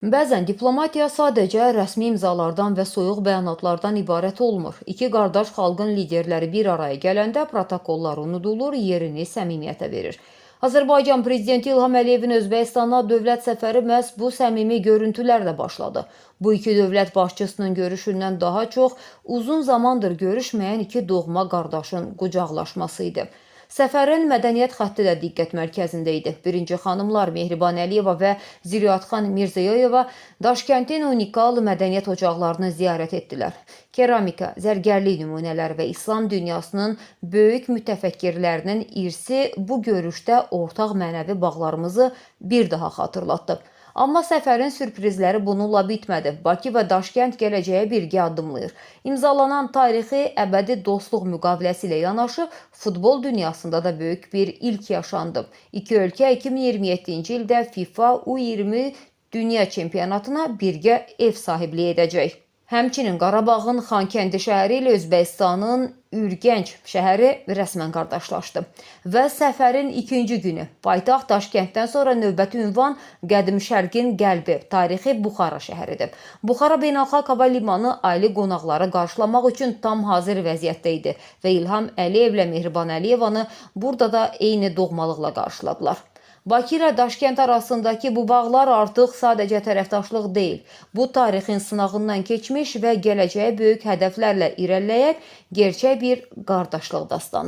Bəzən diplomatiya sadəcə rəsmi imzalardan və soyuq bəyanatlardan ibarət olmur. İki qardaş xalqın liderləri bir araya gələndə protokollar unudulur, yerini səmimiyyətə verir. Azərbaycan prezidenti İlham Əliyevin Özbəkistana dövlət səfəri məhz bu səmimi görüntülərlə başladı. Bu iki dövlət başçısının görüşündən daha çox uzun zamandır görüşməyən iki doğma qardaşın qucaqlaşması idi. Səfərin mədəniyyət xətti də diqqət mərkəzində idi. Birinci xanımlar Mehriban Əliyeva və Ziriyatxan Mirziyoyeva Daşkəntin unikal mədəniyyət ocaqlarını ziyarət etdilər. Keramika, zərgərlik nümunələri və İslam dünyasının böyük mütəfəkkirlərinin irsi bu görüşdə ortaq mənəvi bağlarımızı bir daha xatırlatdı. Amma səfərin sürprizləri bununla bitmədi. Bakı və Daşkənd gələcəyə birgə addımlayır. İmzalanan tarixi əbədi dostluq müqaviləsi ilə yanaşı futbol dünyasında da böyük bir ilk yaşandı. İki ölkə 2027-ci ildə FIFA U20 Dünya Çempionatına birgə ev sahibliyi edəcək. Həmçinin Qarabağın Xankəndi şəhəri ilə Özbəkistanın Ürgənc şəhəri rəsmən qardaşlaşdı. Və səfərin ikinci günü paytaxt Daşkənddən sonra növbəti ünvan Qədim Şərqin qəlbi, tarixi Buxara şəhəridir. Buxara Beynəlxalq Hava Limanı ali qonaqları qarşılamaq üçün tam hazır vəziyyətdə idi və İlham Əliyevlə Mehriban Əliyevanı burada da eyni doğmalıqla qarşıladılar. Bakı ilə Daşkənd arasındakı bu bağlar artıq sadəcə tərəfdaşlıq deyil. Bu tarixin sınağından keçmiş və gələcəyə böyük hədəflərlə irəliləyək gerçək bir qardaşlıq dastanıdır.